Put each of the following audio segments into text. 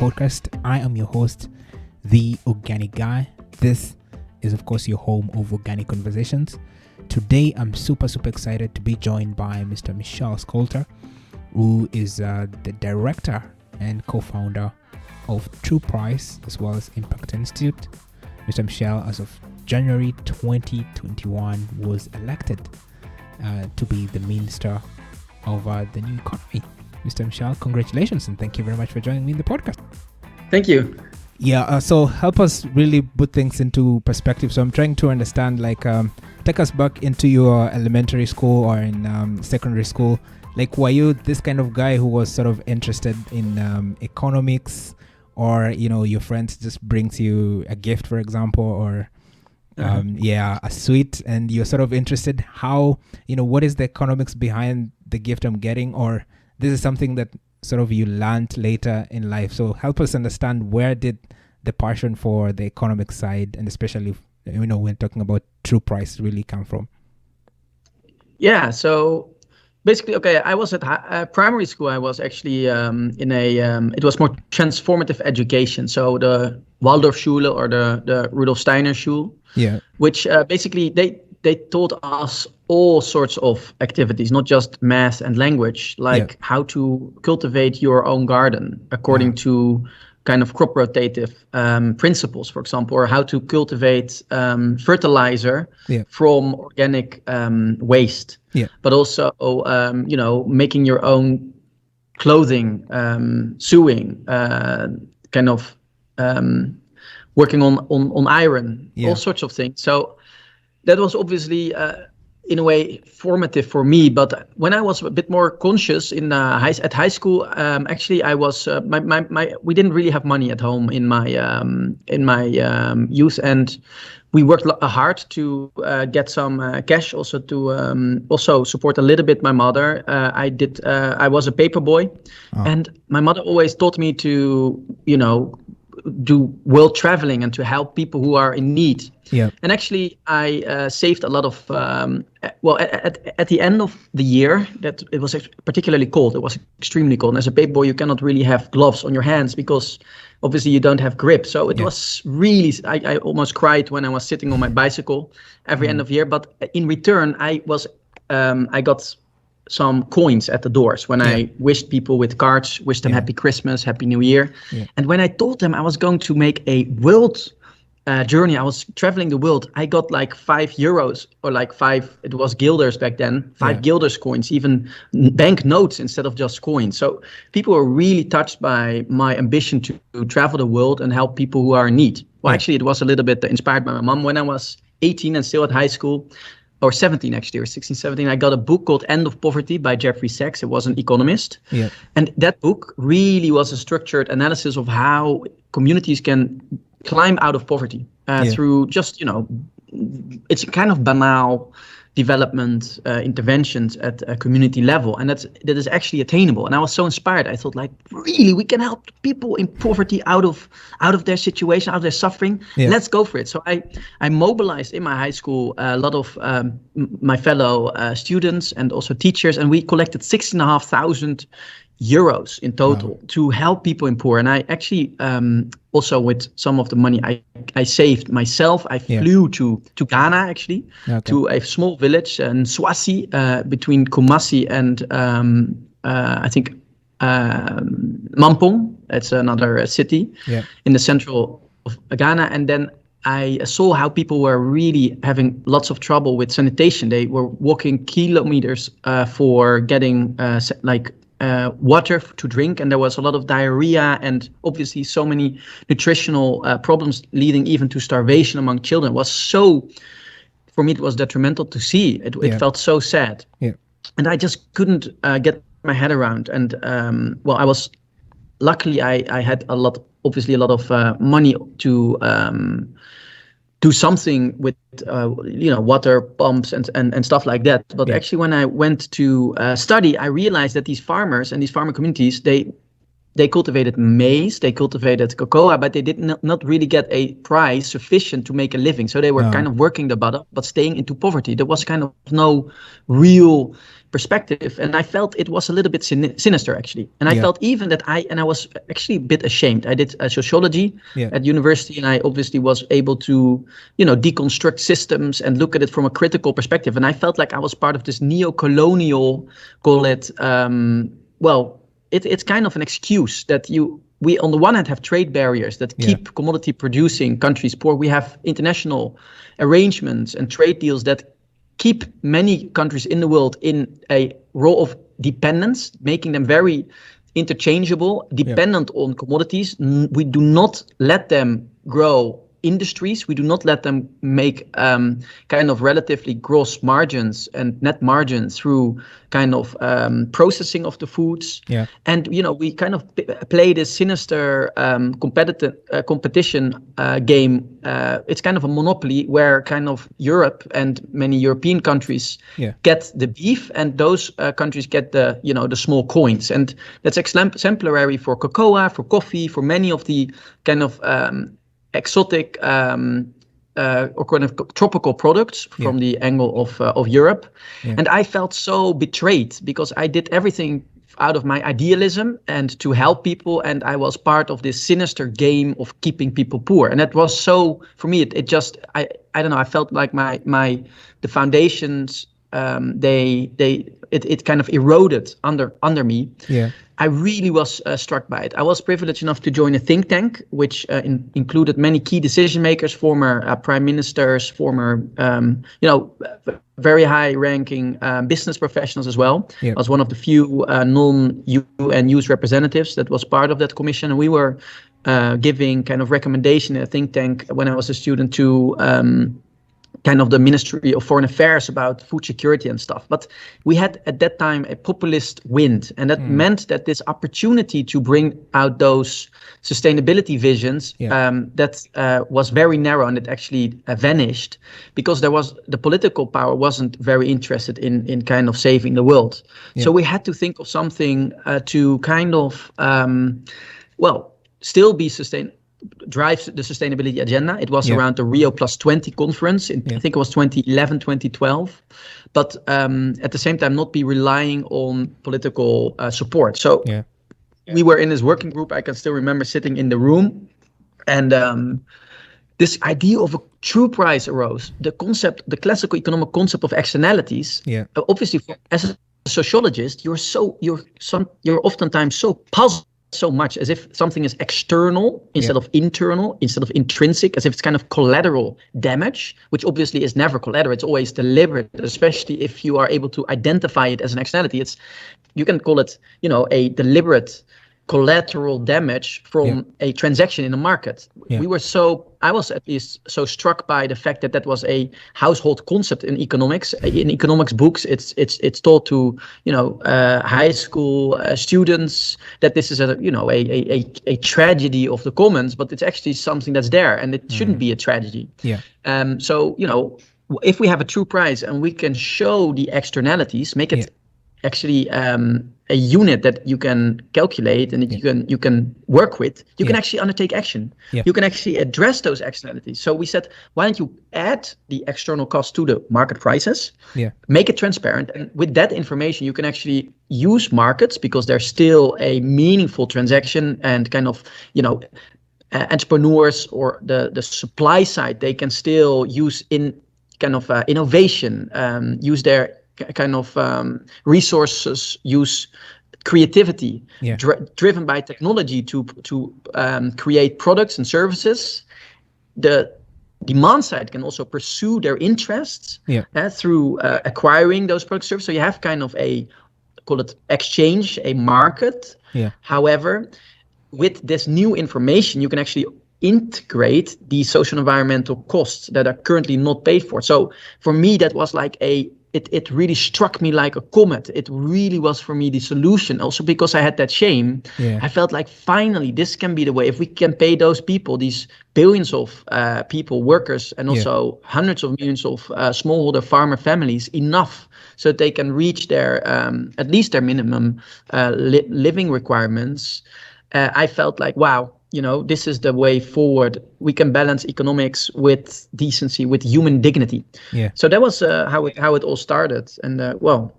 podcast. I am your host, The Organic Guy. This is, of course, your home of organic conversations. Today, I'm super excited to be joined by Mr. Michel Scholte, who is the director and co-founder of True Price as well as Impact Institute. Mr. Michel, as of January 2021, was elected to be the Minister of the New Economy. Mr. Michel, congratulations and thank you very much for joining me in the podcast. Thank you. Yeah, so help us really put things into perspective. So I'm trying to understand, take us back into your elementary school or in secondary school. Were you this kind of guy who was sort of interested in economics, or, your friends just brings you a gift, for example, or a sweet, and you're sort of interested how, what is the economics behind the gift I'm getting, or this is something that sort of you learned later in life. So help us understand, where did the passion for the economic side, and especially, when talking about True Price, really come from? Yeah, so basically, I was at primary school. I was actually in it was more transformative education. So the Waldorfschule or the Rudolf Steiner Schule, which basically they taught us all sorts of activities, not just math and language, how to cultivate your own garden according to kind of crop rotative principles, for example, or how to cultivate fertilizer from organic waste, but also, making your own clothing, sewing, working on iron, all sorts of things. So that was obviously, in a way, formative for me. But when I was a bit more conscious at high school, actually, I was we didn't really have money at home in my youth, and we worked hard to get some cash, also to also support a little bit my mother. I was a paper boy, and my mother always taught me to do world traveling and to help people who are in need. And actually, I saved a lot of. At the end of the year, that it was particularly cold. It was extremely cold. And as a paper boy, you cannot really have gloves on your hands because obviously you don't have grip. So it was really. I almost cried when I was sitting on my bicycle every end of year. But in return, I got some coins at the doors when I wished people with cards, wished them Happy Christmas, Happy New Year. And when I told them I was going to make a world journey, I was traveling the world, I got €5 or 5, it was guilders back then, 5 guilders coins, even bank notes instead of just coins. So people were really touched by my ambition to travel the world and help people who are in need. Well, actually, it was a little bit inspired by my mom. When I was 18 and still at high school, or 17 actually, or 16, 17, I got a book called End of Poverty by Jeffrey Sachs. It was an economist. And that book really was a structured analysis of how communities can climb out of poverty through just, it's a kind of banal development interventions at a community level. And that is actually attainable. And I was so inspired. I thought, really, we can help people in poverty out of their situation, out of their suffering. Let's go for it. So I mobilized in my high school a lot of my fellow students and also teachers, and we collected €16,500 in total to help people in poor. And I actually also, with some of the money I saved myself, I flew to Ghana actually, to a small village in Swasi, between Kumasi and I think Mampong. That's another city in the central of Ghana. And then I saw how people were really having lots of trouble with sanitation. They were walking kilometers for getting water to drink, and there was a lot of diarrhea and obviously so many nutritional problems leading even to starvation among children. For me, it was detrimental to see. It felt so sad. And I just couldn't get my head around. And I was luckily I had a lot of money to do something with water pumps and stuff like that. But actually, when I went to study, I realized that these farmers and these farmer communities, they they cultivated maize, they cultivated cocoa, but they did not really get a price sufficient to make a living. So they were kind of working the butt up, but staying into poverty. There was kind of no real perspective, and I felt it was a little bit sinister actually. And I felt even that I was actually a bit ashamed. I did sociology at university, and I obviously was able to, deconstruct systems and look at it from a critical perspective. And I felt like I was part of this neo-colonial, call it, it's kind of an excuse that we on the one hand have trade barriers that keep commodity producing countries poor. We have international arrangements and trade deals that keep many countries in the world in a role of dependence, making them very interchangeable, dependent on commodities. We do not let them grow industries. We do not let them make kind of relatively gross margins and net margins through kind of processing of the foods. And we kind of play this sinister competition game. It's kind of a monopoly where kind of Europe and many European countries get the beef, and those countries get the the small coins. And that's exemplary for cocoa, for coffee, for many of the kind of exotic or kind of tropical products from the angle of Europe. And I felt so betrayed because I did everything out of my idealism and to help people, and I was part of this sinister game of keeping people poor. And that was so, for me, it just, I don't know, I felt like the foundations, it kind of eroded under me. I really was struck by it. I was privileged enough to join a think tank, which included many key decision makers, former prime ministers, former, very high-ranking business professionals as well. I was one of the few non-UN youth representatives that was part of that commission, and we were giving kind of recommendation in a think tank when I was a student to kind of the Ministry of Foreign Affairs about food security and stuff. But we had at that time a populist wind, and that meant that this opportunity to bring out those sustainability visions that was very narrow, and it actually vanished because the political power wasn't very interested in kind of saving the world. So we had to think of something to kind of still be drive the sustainability agenda. It was around the Rio +20 conference I think it was 2011, 2012, but at the same time not be relying on political support. So we were in this working group. I can still remember sitting in the room, and this idea of a true price arose. The classical economic concept of externalities. Obviously, as a sociologist, you're oftentimes so puzzled so much as if something is external instead of internal, instead of intrinsic, as if it's kind of collateral damage, which obviously is never collateral. It's always deliberate, especially if you are able to identify it as an externality. You can call it, a deliberate collateral damage from a transaction in the market. I was at least so struck by the fact that was a household concept in economics. In economics books, it's taught to high school students that this is a tragedy of the commons, but it's actually something that's there, and it shouldn't be a tragedy. So if we have a true price and we can show the externalities, make it actually a unit that you can calculate and that you can work with, you can actually undertake action. You can actually address those externalities. So we said, why don't you add the external cost to the market prices, make it transparent, and with that information you can actually use markets, because there's still a meaningful transaction, and kind of entrepreneurs or the supply side, they can still use in kind of innovation, use their kind of resources, use creativity driven by technology to create products and services. The demand side can also pursue their interests through acquiring those products and services. So you have kind of call it exchange, a market. However, with this new information, you can actually integrate the social environmental costs that are currently not paid for. So for me, that was like it really struck me like a comet. It really was for me the solution. Also because I had that shame, I felt like finally this can be the way. If we can pay those people, these billions of people, workers, and also hundreds of millions of smallholder farmer families, enough so that they can reach their at least their minimum living requirements. I felt like, wow, this is the way forward. We can balance economics with decency, with human dignity. Yeah. So that was how it all started. And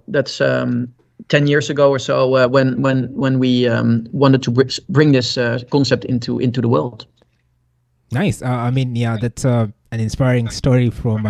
that's 10 years ago or so, when we wanted to bring this concept into the world. Nice. I mean, yeah, that's an inspiring story from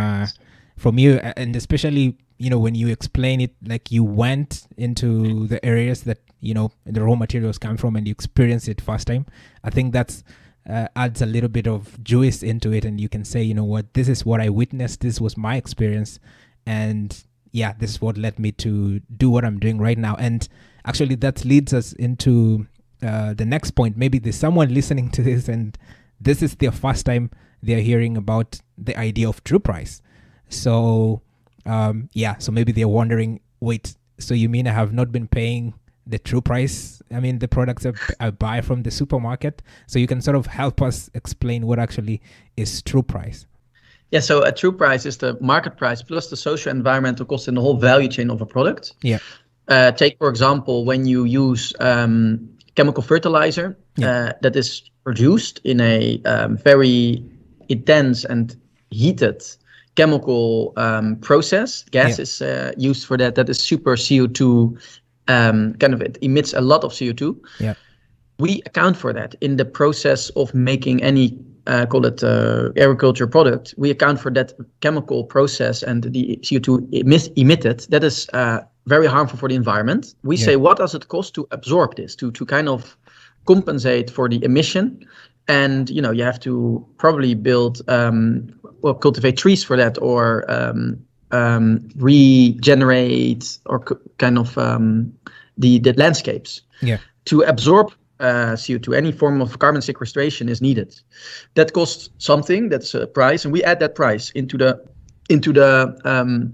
you, and especially when you explain it, like you went into the areas that the raw materials come from and you experience it first time. I think that's adds a little bit of juice into it, and you can say, what, this is what I witnessed, this was my experience, and yeah, this is what led me to do what I'm doing right now. And actually, that leads us into the next point. Maybe there's someone listening to this and this is their first time they're hearing about the idea of true price. So so maybe they're wondering, wait, so you mean I have not been paying the true price? I mean, the products I buy from the supermarket. So you can sort of help us explain what actually is true price. Yeah, so a true price is the market price plus the social environmental cost in the whole value chain of a product. Yeah. Take, for example, when you use chemical fertilizer that is produced in a very intense and heated chemical process. Gas is used for that. That is super CO2. It emits a lot of CO2. Yeah. We account for that in the process of making any call it agriculture product. We account for that chemical process and the CO2 emitted. That is very harmful for the environment. We say, what does it cost to absorb this, to kind of compensate for the emission? And you have to probably build cultivate trees for that, or regenerate, or kind of the landscapes to absorb CO2. Any form of carbon sequestration is needed. That costs something. That's a price, and we add that price into the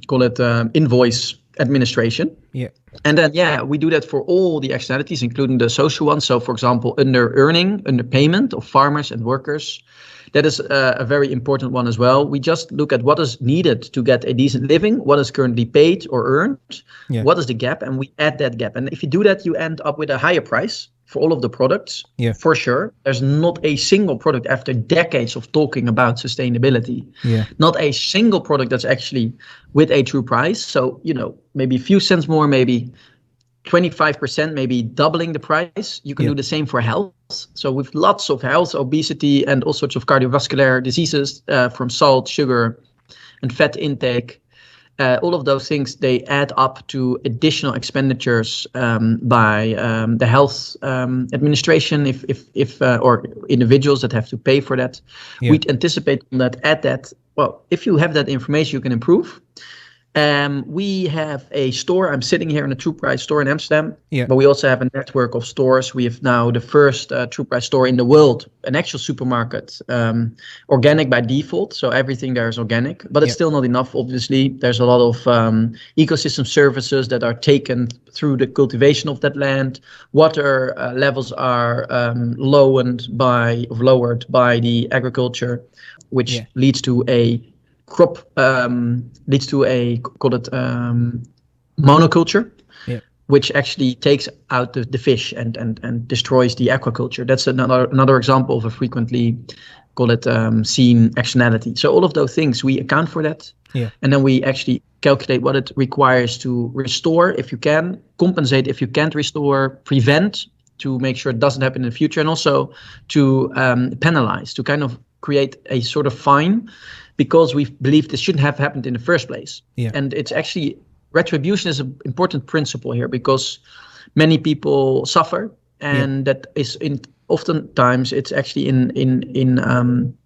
call it invoice administration. Yeah. And then we do that for all the externalities, including the social ones. So, for example, underpayment of farmers and workers. That is a very important one as well. We just look at what is needed to get a decent living, what is currently paid or earned, what is the gap, and we add that gap. And if you do that, you end up with a higher price for all of the products, for sure. There's not a single product after decades of talking about sustainability, not a single product that's actually with a true price. So, maybe a few cents more, maybe 25%, maybe doubling the price. You can do the same for health. So with lots of health, obesity, and all sorts of cardiovascular diseases from salt, sugar, and fat intake. All of those things, they add up to additional expenditures by the health administration, if or individuals that have to pay for that. We'd anticipate that, add that. Well, if you have that information, you can improve. We have a store. I'm sitting here in a True Price store in Amsterdam, but we also have a network of stores. We have now the first True Price store in the world, an actual supermarket, organic by default. So everything there is organic, but it's still not enough. Obviously, there's a lot of ecosystem services that are taken through the cultivation of that land. Water levels are lowered by the agriculture, which leads to a crop, leads to a, call it monoculture, which actually takes out the fish and destroys the aquaculture. That's another example of a frequently, call it seen externality. So all of those things, we account for that. And then we actually calculate what it requires to restore if you can, compensate if you can't restore, prevent to make sure it doesn't happen in the future, and also to penalize, to kind of create a sort of fine, because we believe this shouldn't have happened in the first place. And it's actually, retribution is an important principle here, because many people suffer, and that is oftentimes it's actually in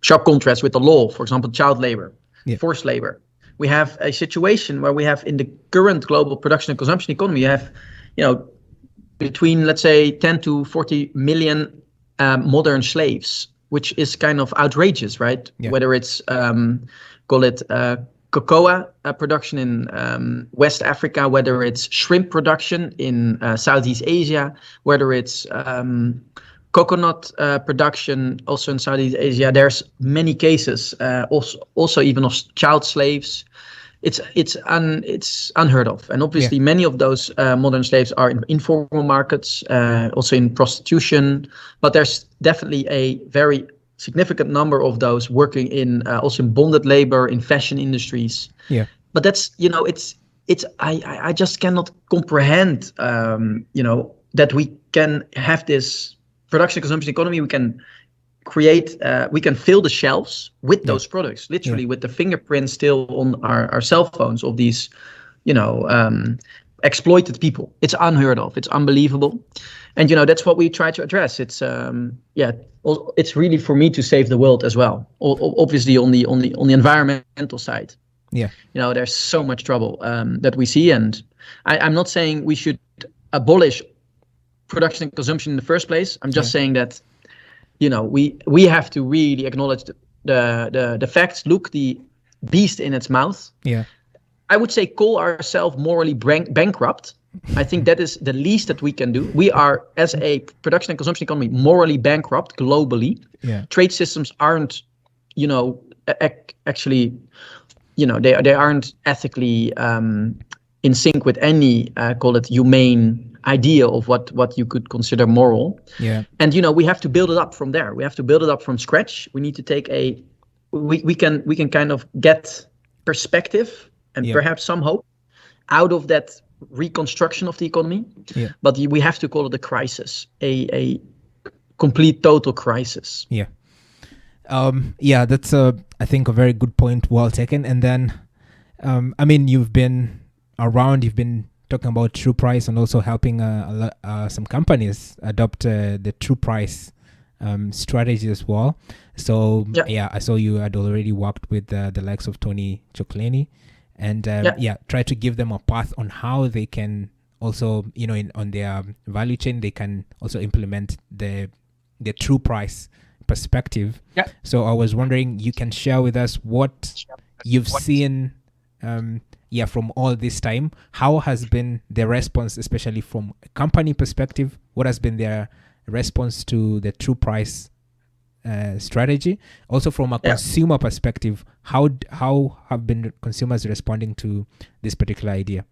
sharp contrast with the law. For example, child labor, forced labor. We have a situation where we have, in the current global production and consumption economy, you have, between, let's say, 10 to 40 million modern slaves, which is kind of outrageous, right? Whether it's, call it cocoa production in West Africa, whether it's shrimp production in Southeast Asia, whether it's coconut production also in Southeast Asia. There's many cases, also even of child slaves. it's unheard of. And obviously, many of those modern slaves are in informal markets, also in prostitution. But there's definitely a very significant number of those working in also in bonded labor, in fashion industries. Yeah. But that's, I just cannot comprehend, that we can have this production consumption economy. We can create, we can fill the shelves with those products, literally with the fingerprint still on our cell phones of these, exploited people. It's unheard of. It's unbelievable. And, that's what we try to address. It's, it's really for me to save the world as well. Obviously on the environmental side. Yeah. There's so much trouble that we see. And I'm not saying we should abolish production and consumption in the first place. I'm just saying that, we have to really acknowledge the facts, look the beast in its mouth. Yeah. I would say call ourselves morally bankrupt. I think that is the least that we can do. We are, as a production and consumption economy, morally bankrupt globally. Yeah. Trade systems aren't, actually, they aren't ethically in sync with any, call it humane idea of what you could consider moral. Yeah. And we have to build it up from there. We have to build it up from scratch. We need to take we can kind of get perspective and perhaps some hope out of that reconstruction of the economy. Yeah. But we have to call it a crisis, a complete total crisis. Yeah. That's I think a very good point, well taken. And then you've been around, you've been talking about true price and also helping some companies adopt the true price strategy as well. So I saw you had already worked with the likes of Tony Chocolini, and try to give them a path on how they can also, on their value chain, they can also implement the true price perspective. Yeah. So I was wondering, you can share with us what you've seen from all this time. How has been the response, especially from a company perspective? What has been their response to the true price strategy? Also from a consumer perspective, how have been consumers responding to this particular idea?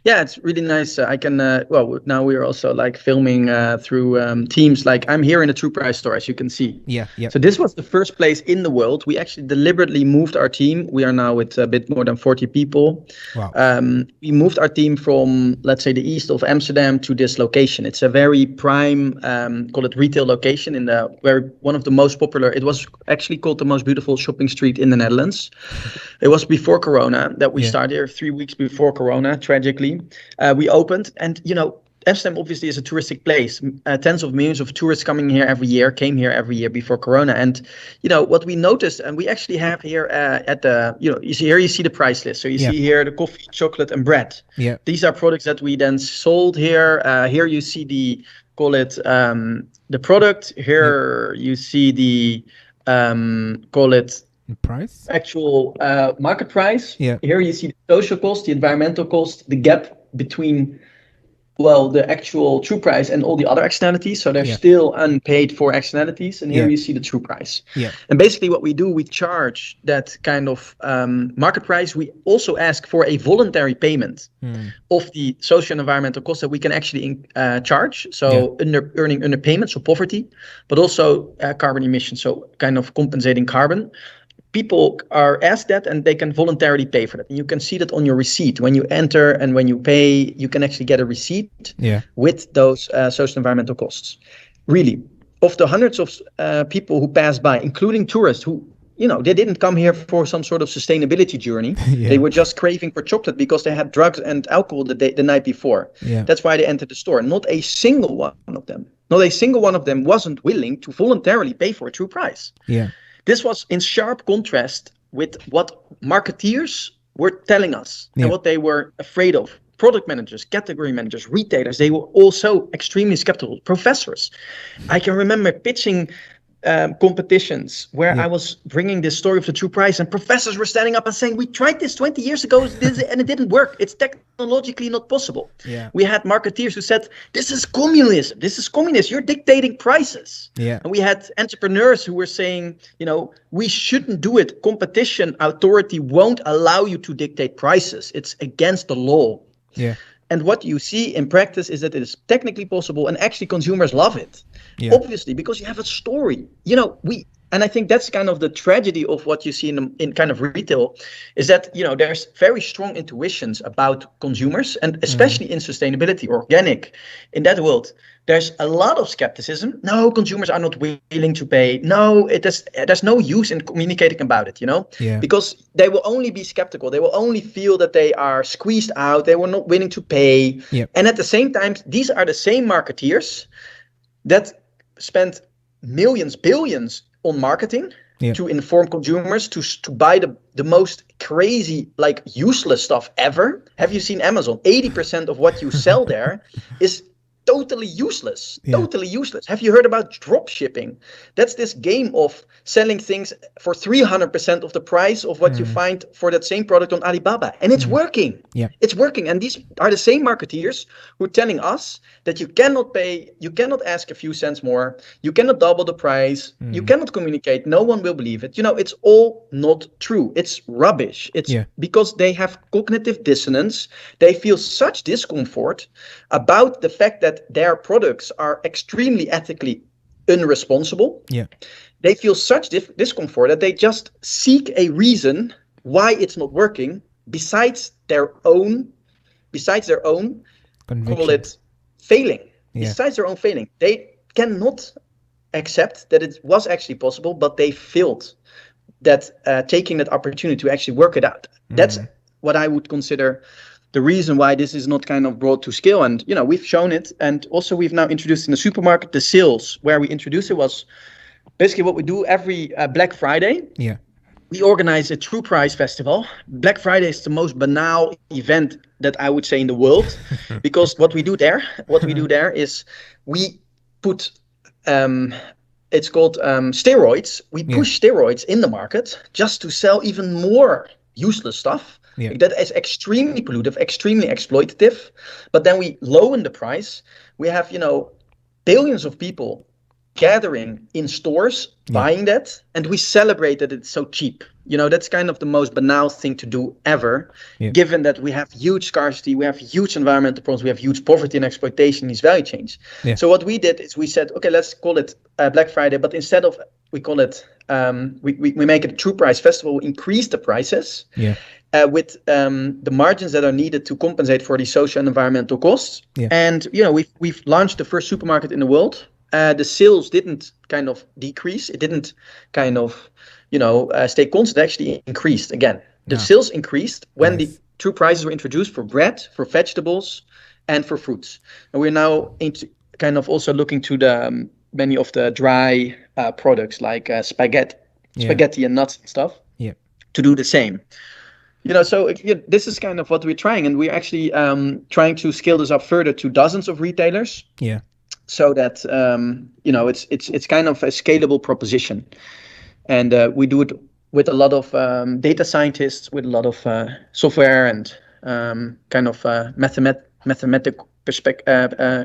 Yeah, it's really nice. I can, now we're also like filming through Teams. Like I'm here in the True Price store, as you can see. Yeah. So this was the first place in the world. We actually deliberately moved our team. We are now with a bit more than 40 people. Wow. We moved our team from, let's say, the east of Amsterdam to this location. It's a very prime, call it retail location one of the most popular. It was actually called the most beautiful shopping street in the Netherlands. It was before Corona that we started here, 3 weeks before Corona. Tragically, we opened, and Amsterdam obviously is a touristic place. Tens of millions of tourists came here every year before Corona. And what we noticed, and we actually have here at the you see the price list. So you see here the coffee, chocolate, and bread. Yeah, these are products that we then sold here. Here you see the the product. Here you see the price, actual market price. Yeah. Here you see the social cost, the environmental cost, the gap between the actual true price and all the other externalities. So there's still unpaid for externalities, and here you see the true price. Yeah. And basically what we do, we charge that kind of market price. We also ask for a voluntary payment of the social and environmental costs that we can actually charge. So underpayment, so poverty, but also carbon emissions, so kind of compensating carbon. People are asked that, and they can voluntarily pay for that. And you can see that on your receipt. When you enter and when you pay, you can actually get a receipt with those social environmental costs. Really, of the hundreds of people who pass by, including tourists who, they didn't come here for some sort of sustainability journey. They were just craving for chocolate because they had drugs and alcohol the night before. Yeah. That's why they entered the store. Not a single one of them wasn't willing to voluntarily pay for a true price. Yeah. This was in sharp contrast with what marketeers were telling us and what they were afraid of. Product managers, category managers, retailers, they were also extremely skeptical. Professors. I can remember pitching competitions where I was bringing this story of the true price, and professors were standing up and saying, we tried this 20 years ago and it didn't work. It's technologically not possible. We had marketeers who said, this is communism. This is communist. You're dictating prices. And we had entrepreneurs who were saying, we shouldn't do it. Competition authority won't allow you to dictate prices. It's against the law. And what you see in practice is that it is technically possible, and actually consumers love it. Obviously, because you have a story. And I think that's kind of the tragedy of what you see in kind of retail, is that there's very strong intuitions about consumers, and especially in sustainability, organic, in that world. There's a lot of skepticism. No, consumers are not willing to pay. No, there's no use in communicating about it, because they will only be skeptical. They will only feel that they are squeezed out. They were not willing to pay. And at the same time, these are the same marketeers that spend millions, billions on marketing to inform consumers to buy the most crazy, like useless stuff ever. Have you seen Amazon? 80% of what you sell there is totally useless. Totally useless. Have you heard about drop shipping? That's this game of selling things for 300% of the price of what you find for that same product on Alibaba. And it's working. It's working. And these are the same marketeers who are telling us that you cannot pay, you cannot ask a few cents more, you cannot double the price, you cannot communicate, no one will believe it. It's all not true. It's rubbish. It's because they have cognitive dissonance. They feel such discomfort about the fact that their products are extremely ethically irresponsible. They feel such discomfort that they just seek a reason why it's not working besides their own call it failing. Besides their own failing. They cannot accept that it was actually possible, but they failed that taking that opportunity to actually work it out. That's what I would consider the reason why this is not kind of brought to scale. And, we've shown it. And also we've now introduced in the supermarket, the sales where we introduced it was basically what we do every Black Friday. We organize a True Price Festival. Black Friday is the most banal event that I would say in the world, because what we do there is we put, it's called steroids. We push steroids in the market just to sell even more useless stuff. That is extremely pollutive, extremely exploitative. But then we lower the price. We have, billions of people gathering in stores, buying that, and we celebrate that it's so cheap. That's kind of the most banal thing to do ever, given that we have huge scarcity, we have huge environmental problems, we have huge poverty and exploitation in these value chains. So what we did is we said, okay, let's call it Black Friday, but instead of, we call it, we make it a True Price Festival, we increase the prices. With the margins that are needed to compensate for the social and environmental costs. And, we've launched the first supermarket in the world. The sales didn't kind of decrease. It didn't kind of, stay constant. It actually increased again. The sales increased when the true prices were introduced for bread, for vegetables, and for fruits. And we're now into kind of also looking to the many of the dry products like spaghetti and nuts and stuff to do the same. So this is kind of what we're trying, and we're actually trying to scale this up further to dozens of retailers. So that it's kind of a scalable proposition, and we do it with a lot of data scientists, with a lot of software and kind of mathematic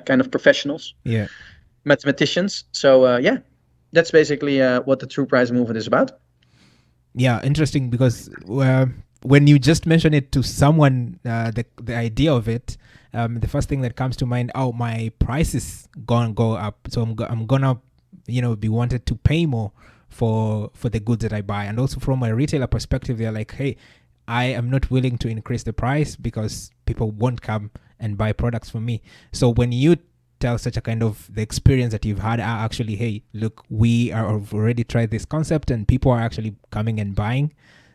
kind of professionals, mathematicians. So that's basically what the True Price movement is about. Interesting, because when you just mention it to someone, the idea of it, the first thing that comes to mind, my price is gonna go up, so I'm gonna be wanted to pay more for the goods that I buy. And also from a retailer perspective, they're like, hey, I am not willing to increase the price because people won't come and buy products from me. So when you tell such a kind of the experience that you've had, actually, hey, look, we have already tried this concept and people are actually coming and buying.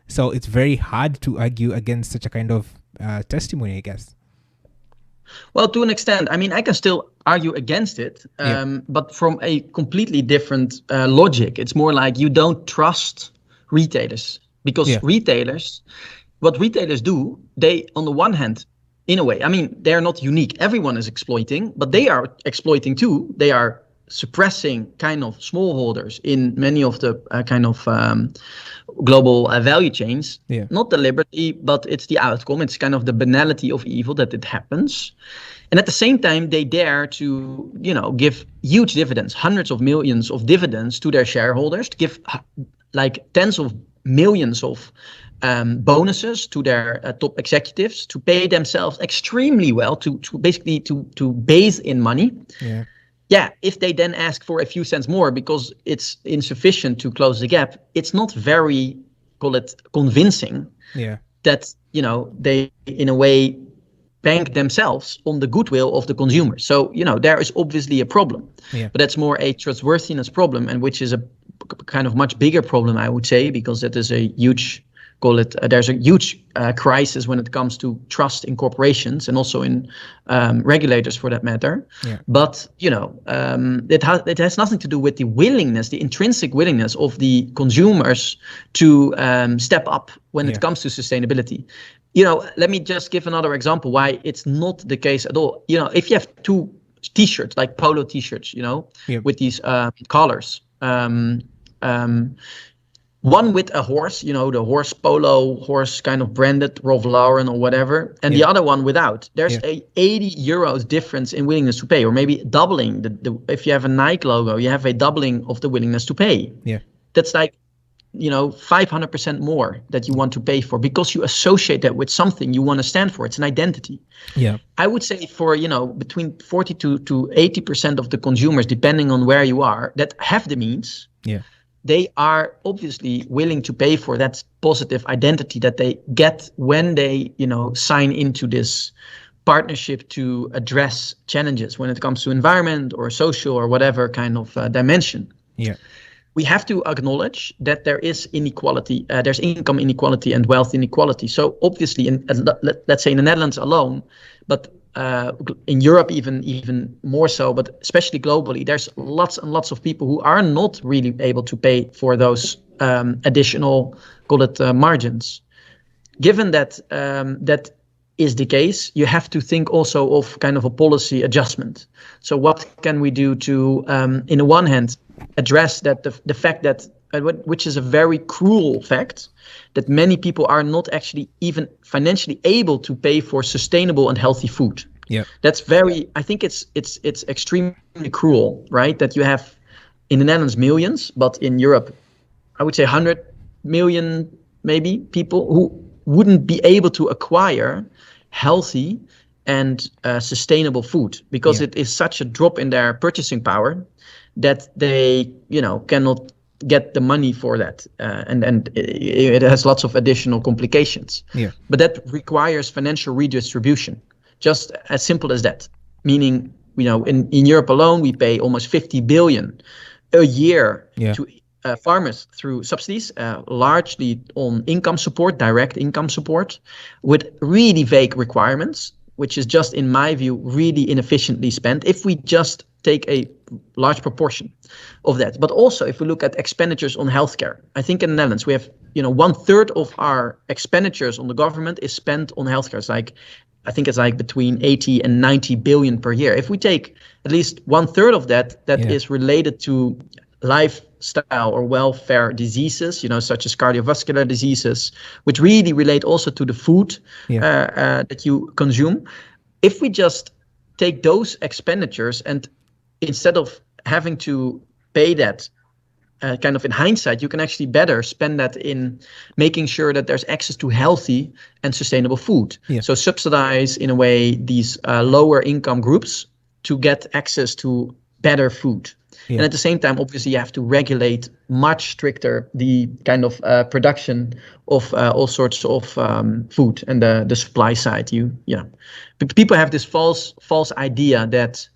So it's very hard to argue against such a kind of testimony, I guess. Well, to an extent, I mean, I can still argue against it, but from a completely different logic. It's more like you don't trust retailers, because what retailers do, they, on the one hand, in a way, I mean, they're not unique. Everyone is exploiting, but they are exploiting too. They are suppressing kind of smallholders in many of the kind of global value chains, not deliberately, but it's the outcome. It's kind of the banality of evil that it happens. And at the same time, they dare to, give huge dividends, hundreds of millions of dividends to their shareholders, to give like tens of millions of bonuses to their top executives, to pay themselves extremely well, to basically to bathe in money. If they then ask for a few cents more because it's insufficient to close the gap, it's not very, call it, convincing that, they in a way bank themselves on the goodwill of the consumer. So, there is obviously a problem, but that's more a trustworthiness problem, and which is a kind of much bigger problem, I would say, because that is a huge, there's a huge crisis when it comes to trust in corporations and also in regulators for that matter. But, it has nothing to do with the willingness, the intrinsic willingness of the consumers to step up when it comes to sustainability. Let me just give another example why it's not the case at all. If you have two T-shirts, like polo T-shirts, with these collars, one with a horse, the horse polo horse kind of branded Ralph Lauren or whatever, and the other one without. There's a 80 euros difference in willingness to pay, or maybe doubling. If you have a Nike logo, you have a doubling of the willingness to pay. That's like 500% more that you want to pay for, because you associate that with something you want to stand for. It's an identity. I would say for between 40 to 80% of the consumers, depending on where you are, that have the means, they are obviously willing to pay for that positive identity that they get when they sign into this partnership to address challenges when it comes to environment or social or whatever kind of dimension. We have to acknowledge that there is inequality, there's income inequality and wealth inequality. So obviously, let's say in the Netherlands alone, but in Europe even more so, but especially globally, there's lots and lots of people who are not really able to pay for those additional, call it margins. Given that that is the case, you have to think also of kind of a policy adjustment. So what can we do to, in the one hand, address that the fact that, which is a very cruel fact, that many people are not actually even financially able to pay for sustainable and healthy food. That's I think it's extremely cruel, right? That you have in the Netherlands millions, but in Europe, I would say 100 million maybe people who wouldn't be able to acquire healthy and sustainable food, because it is such a drop in their purchasing power that they cannot get the money for that, and it has lots of additional complications. But that requires financial redistribution, just as simple as that. Meaning, in Europe alone, we pay almost 50 billion a year to farmers through subsidies, largely on income support, direct income support, with really vague requirements, which is just, in my view, really inefficiently spent if we just take a large proportion of that. But also, if we look at expenditures on healthcare, I think in the Netherlands we have, 1/3 of our expenditures on the government is spent on healthcare. I think it's like between 80 and 90 billion per year. If we take at least 1/3 of that is related to lifestyle or welfare diseases, such as cardiovascular diseases, which really relate also to the food that you consume. If we just take those expenditures, and instead of having to pay that kind of in hindsight, you can actually better spend that in making sure that there's access to healthy and sustainable food. So subsidize, in a way, these lower income groups to get access to better food. And at the same time, obviously, you have to regulate much stricter the kind of production of all sorts of food and the supply side. But people have this false idea that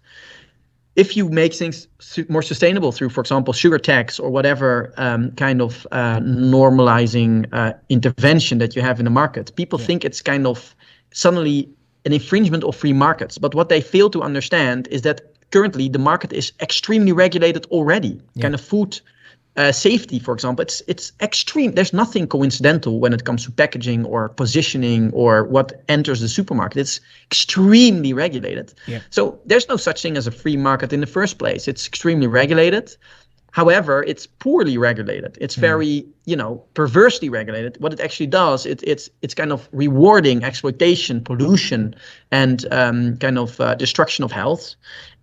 if you make things more sustainable through, for example, sugar tax or whatever kind of normalizing intervention that you have in the market, people think it's kind of suddenly an infringement of free markets. But what they fail to understand is that currently the market is extremely regulated already. Kind of food safety, for example, it's extreme. There's nothing coincidental when it comes to packaging or positioning or what enters the supermarket. It's extremely regulated. Yeah. So there's no such thing as a free market in the first place. It's extremely regulated. However, it's poorly regulated. It's very, perversely regulated. What it actually does, it's kind of rewarding exploitation, pollution, and destruction of health,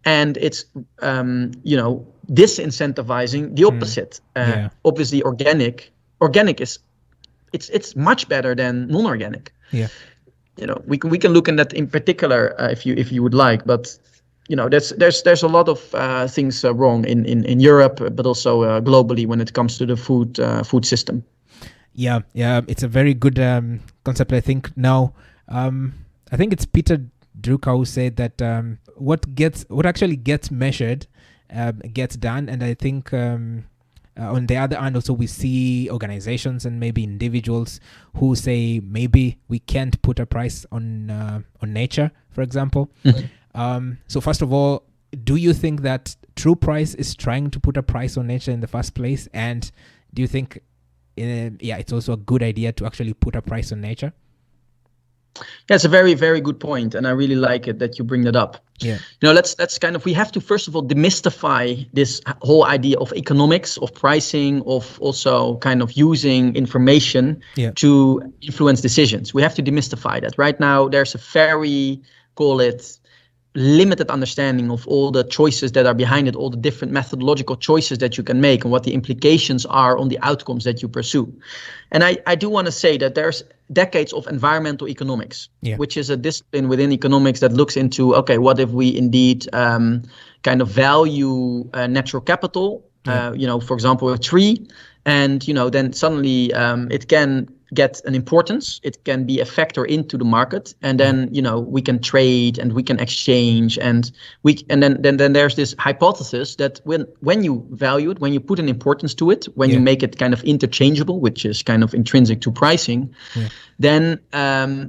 and it's disincentivizing the opposite. Obviously, organic is it's much better than non-organic. Yeah. We can look in that in particular if you would like, but. There's a lot of things wrong in Europe, but also globally when it comes to the food system. Yeah, it's a very good concept. I think now, I think it's Peter Drucker who said that what actually gets measured gets done, and I think on the other hand also we see organizations and maybe individuals who say maybe we can't put a price on nature, for example. Mm-hmm. So first of all, do you think that True Price is trying to put a price on nature in the first place? And do you think, it's also a good idea to actually put a price on nature? That's a very, very good point, and I really like it that you bring that up. Yeah. Let's we have to first of all demystify this whole idea of economics, of pricing, of also kind of using information to influence decisions. We have to demystify that. Right now, there's a very, call it, limited understanding of all the choices that are behind it, all the different methodological choices that you can make, and what the implications are on the outcomes that you pursue. And I do want to say that there's decades of environmental economics, which is a discipline within economics that looks into, okay, what if we indeed kind of value natural capital, for example, a tree, and then suddenly it can get an importance, it can be a factor into the market, and then we can trade and we can exchange, and then there's this hypothesis that when you value it, when you put an importance to it, when you make it kind of interchangeable, which is kind of intrinsic to pricing, then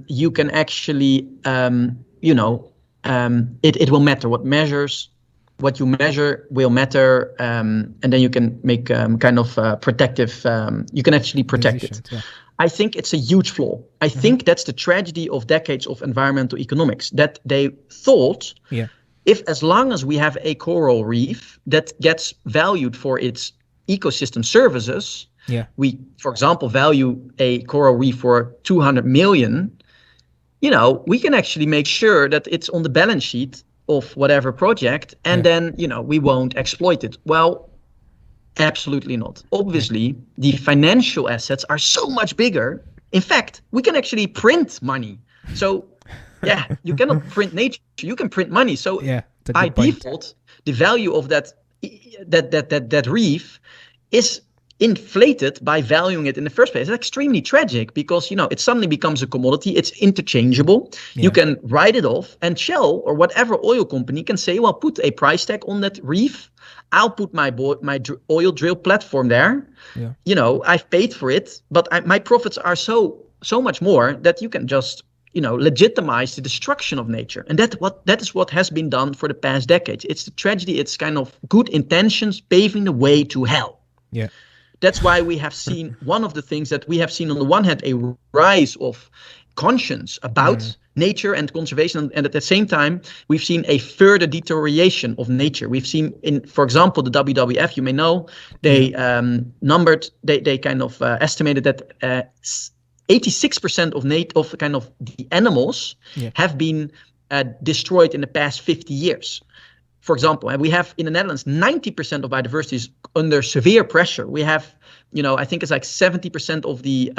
you can actually it will matter what you measure will matter, and then you can make protective. You can actually protect it. Yeah. I think it's a huge flaw. I think that's the tragedy of decades of environmental economics, that they thought if as long as we have a coral reef that gets valued for its ecosystem services, we, for example, value a coral reef for 200 million, we can actually make sure that it's on the balance sheet of whatever project, and then we won't exploit it. Well, absolutely not. Obviously, the financial assets are so much bigger. In fact, we can actually print money. So you cannot print nature, you can print money. So by default, the value of that reef is inflated by valuing it in the first place. It's extremely tragic because it suddenly becomes a commodity. It's interchangeable. You can write it off, and Shell or whatever oil company can say, well, put a price tag on that reef. I'll put my oil drill platform there. I've paid for it, but my profits are so much more that you can just legitimize the destruction of nature. And that is what has been done for the past decades. It's the tragedy. It's kind of good intentions paving the way to hell. Yeah. That's why we have seen one of the things that we have seen on the one hand, a rise of conscience about nature and conservation, and at the same time we've seen a further deterioration of nature. We've seen for example, the WWF, you may know, they they kind of estimated that 86% of the animals have been destroyed in the past 50 years. For example, and we have in the Netherlands 90% of biodiversity is under severe pressure. We have, I think it's like 70% of the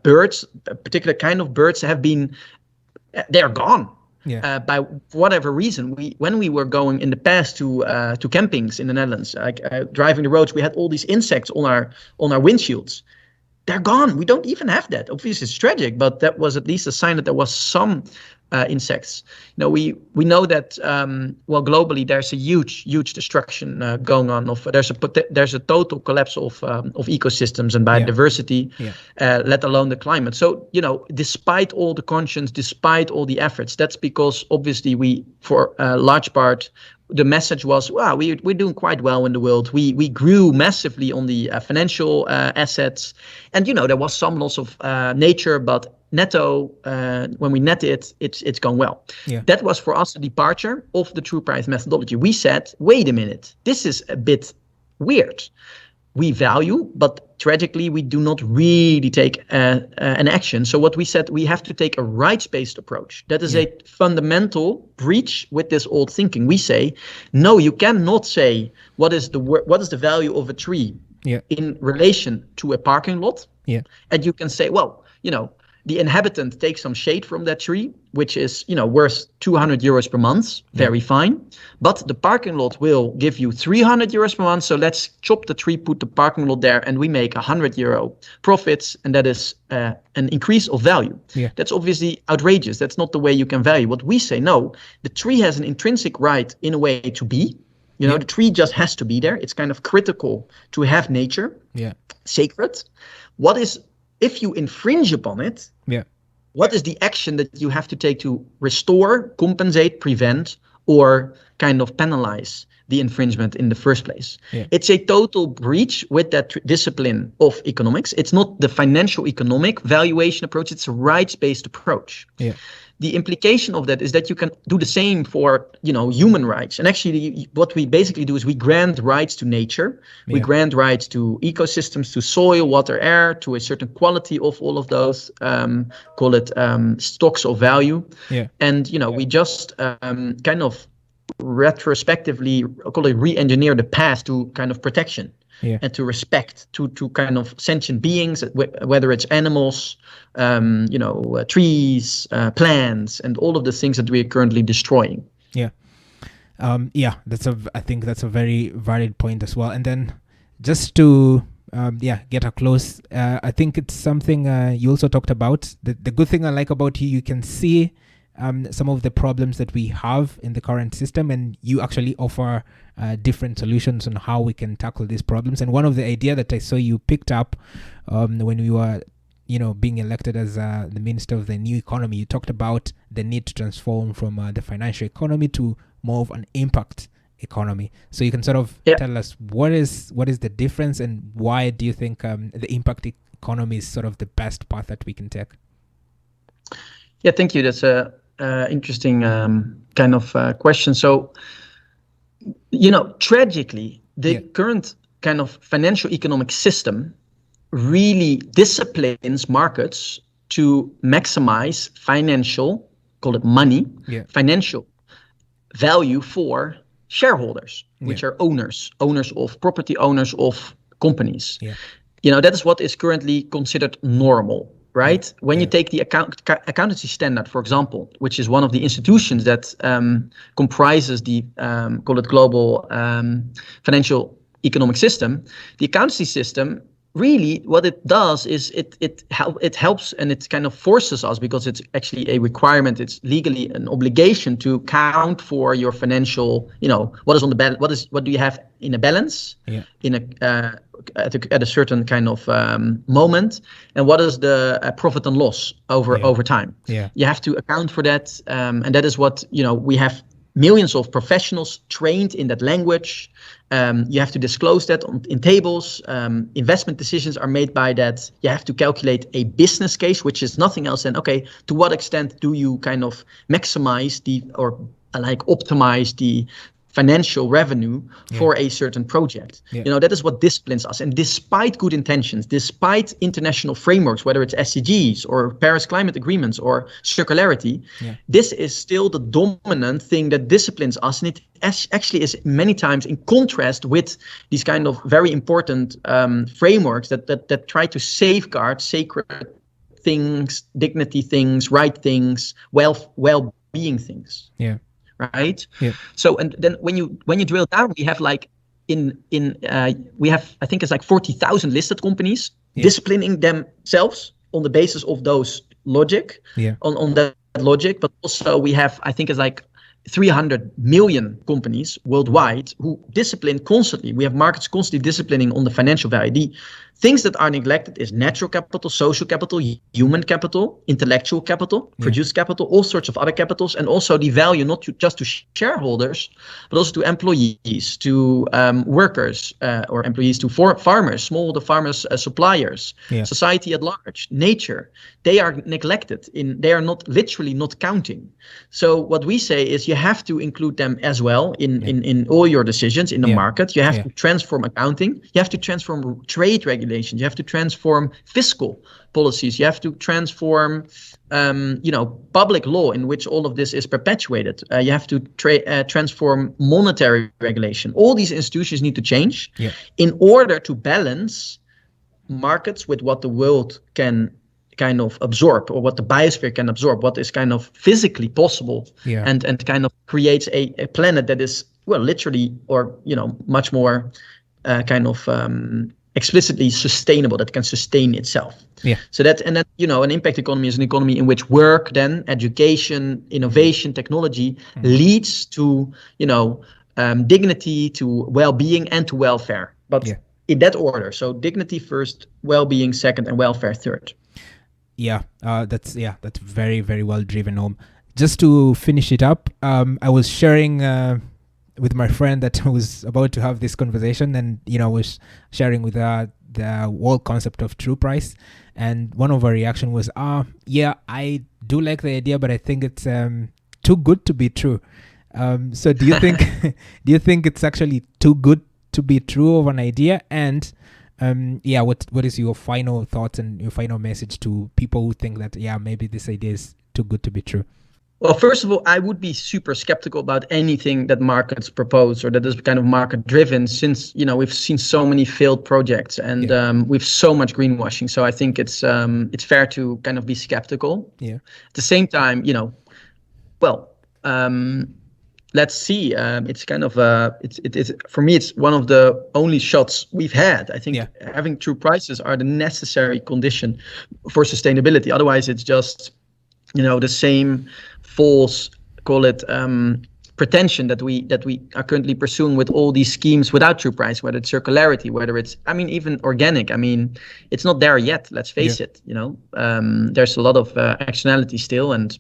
birds, a particular kind of birds, they're gone. By whatever reason. When we were going in the past to campings in the Netherlands, like driving the roads, we had all these insects on our windshields. They're gone. We don't even have that. Obviously, it's tragic, but that was at least a sign that there was some insects. We know that globally there's a huge destruction going on. There's a total collapse of ecosystems and biodiversity, let alone the climate. So despite all the conscience, despite all the efforts, that's because obviously we, for a large part, the message was, wow, we're doing quite well in the world. We grew massively on the financial assets. And, there was some loss of nature, but netto, when we net it, it's gone well. Yeah. That was for us a departure of the true price methodology. We said, wait a minute, this is a bit weird. We value, but tragically, we do not really take an action. So what we said, we have to take a rights-based approach. That is a fundamental breach with this old thinking. We say, no, you cannot say what is the value of a tree in relation to a parking lot. Yeah. And you can say, well, the inhabitant takes some shade from that tree, which is, worth 200 euros per month. Very fine. But the parking lot will give you 300 euros per month. So let's chop the tree, put the parking lot there, and we make 100 euro profits. And that is an increase of value. Yeah. That's obviously outrageous. That's not the way you can value. What we say, no, the tree has an intrinsic right in a way to be. The tree just has to be there. It's kind of critical to have nature. Yeah. Sacred. If you infringe upon it, what is the action that you have to take to restore, compensate, prevent, or kind of penalize the infringement in the first place? Yeah. It's a total breach with that discipline of economics. It's not the financial economic valuation approach. It's a rights-based approach. Yeah. The implication of that is that you can do the same for, human rights. And actually, what we basically do is we grant rights to nature. Yeah. We grant rights to ecosystems, to soil, water, air, to a certain quality of all of those, call it stocks of value. Yeah. And, we just kind of retrospectively, call it re-engineer the path to kind of protection. Yeah. And to respect to kind of sentient beings, whether it's animals, trees, plants, and all of the things that we are currently destroying. Yeah, I think that's a very valid point as well. And then just to get a close, I think it's something you also talked about. The good thing I like about you can see some of the problems that we have in the current system, and you actually offer different solutions on how we can tackle these problems. And one of the idea that I saw you picked up when we were, being elected as the Minister of the New Economy, you talked about the need to transform from the financial economy to more of an impact economy. So you can sort of tell us what is the difference, and why do you think the impact economy is sort of the best path that we can take? Yeah, thank you. That's a interesting kind of question. So, tragically, the current kind of financial economic system really disciplines markets to maximize financial, call it money, financial value for shareholders, which are owners of property, owners of companies. Yeah. That is what is currently considered normal. Right? When you take the accountancy standard, for example, which is one of the institutions that comprises the, call it global financial economic system, the accountancy system, really what it does is it helps, and it kind of forces us, because it's actually a requirement, it's legally an obligation to account for your financial, what is on the what do you have in a balance, in a at a certain kind of moment, and what is the profit and loss over time. You have to account for that, and that is what we have millions of professionals trained in that language. You have to disclose that in tables. Investment decisions are made by that. You have to calculate a business case, which is nothing else than, okay, to what extent do you kind of maximize optimize the financial revenue for a certain project. That is what disciplines us. And despite good intentions, despite international frameworks, whether it's SDGs or Paris Climate Agreements or circularity, this is still the dominant thing that disciplines us. And it actually is many times in contrast with these kind of very important frameworks that try to safeguard sacred things, dignity things, right things, well-being things. Yeah. Right. Yeah. So, and then when you drill down, we have we have, I think it's like 40,000 listed companies disciplining themselves on the basis of those logic. On that logic, but also we have, I think it's like 300 million companies worldwide who discipline constantly. We have markets constantly disciplining on the financial value. The Things that are neglected is natural capital, social capital, human capital, intellectual capital, produced capital, all sorts of other capitals, and also the value not just to shareholders, but also to employees, to workers, or employees, to farmers, smallholder farmers, suppliers, society at large, nature. They are neglected. They are not literally not counting. So what we say is you have to include them as well in all your decisions in the market. You have to transform accounting. You have to transform trade regulations. You have to transform fiscal policies. You have to transform, public law in which all of this is perpetuated. You have to transform monetary regulation. All these institutions need to change in order to balance markets with what the world can kind of absorb, or what the biosphere can absorb, what is kind of physically possible, and kind of creates a planet that is, well, literally, or much more kind of explicitly sustainable, that can sustain itself. So that, and then an impact economy is an economy in which work, then education, innovation, technology leads to dignity, to well-being, and to welfare. But in that order. So dignity first, well-being second, and welfare third. That's very, very well driven. Just to finish it up, I was sharing with my friend that I was about to have this conversation, and was sharing with the whole concept of true price, and one of our reaction was, I do like the idea, but I think it's too good to be true. So do you think it's actually too good to be true of an idea? And what is your final thoughts and your final message to people who think that maybe this idea is too good to be true? Well, first of all, I would be super skeptical about anything that markets propose or that is kind of market driven, since we've seen so many failed projects, and we've so much greenwashing. So I think it's fair to kind of be skeptical. At the same time, let's see. It's kind of it's for me, it's one of the only shots we've had. I think having true prices are the necessary condition for sustainability. Otherwise, it's just the same false, call it pretension that we are currently pursuing with all these schemes without true price, whether it's circularity, whether it's even organic. It's not there yet. Let's face it. There's a lot of externalities still, and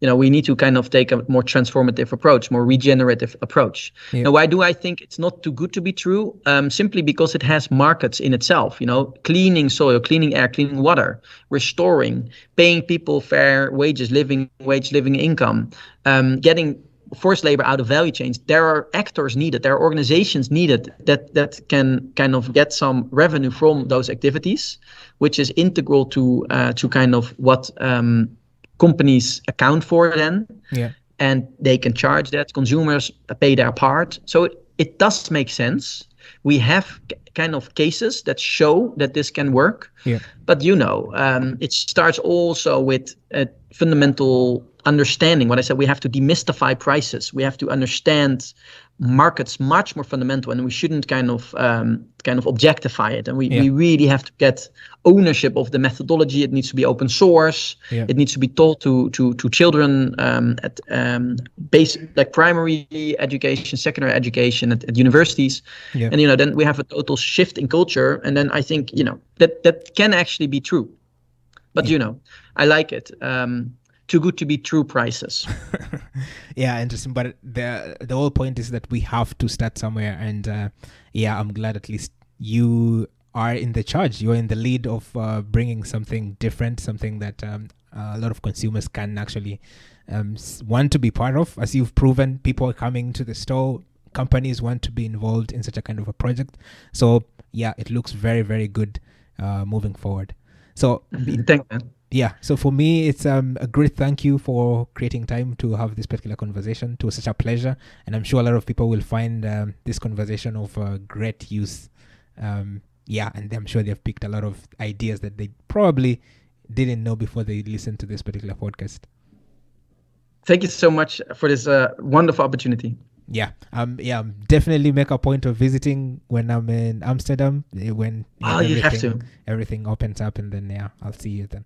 we need to kind of take a more transformative approach, more regenerative approach. Now, why do I think it's not too good to be true? Simply because it has markets in itself, cleaning soil, cleaning air, cleaning water, restoring, paying people fair wages, living income, getting forced labor out of value chains. There are actors needed, there are organizations needed that can kind of get some revenue from those activities, which is integral to kind of what companies account for then, and they can charge that. Consumers pay their part, so it does make sense. We have kind of cases that show that this can work, but it starts also with a fundamental understanding. What I said, we have to demystify prices. We have to understand markets much more fundamental, and we shouldn't kind of objectify it. And we really have to get ownership of the methodology. It needs to be open source. It needs to be taught to children at basic, like primary education, secondary education at universities. And then we have a total shift in culture. And then I think that can actually be true. But I like it. Too good to be true prices. Interesting. But the whole point is that we have to start somewhere, and I'm glad at least you are in the charge. You're in the lead of bringing something different, something that a lot of consumers can actually want to be part of. As you've proven, people are coming to the store. Companies want to be involved in such a kind of a project. So it looks very, very good moving forward. So thank you. So for me, it's a great thank you for creating time to have this particular conversation. It was such a pleasure, and I'm sure a lot of people will find this conversation of great use. And I'm sure they've picked a lot of ideas that they probably didn't know before they listened to this particular podcast. Thank you so much for this wonderful opportunity. Definitely make a point of visiting when I'm in Amsterdam, when you have to. Everything opens up, and then I'll see you then.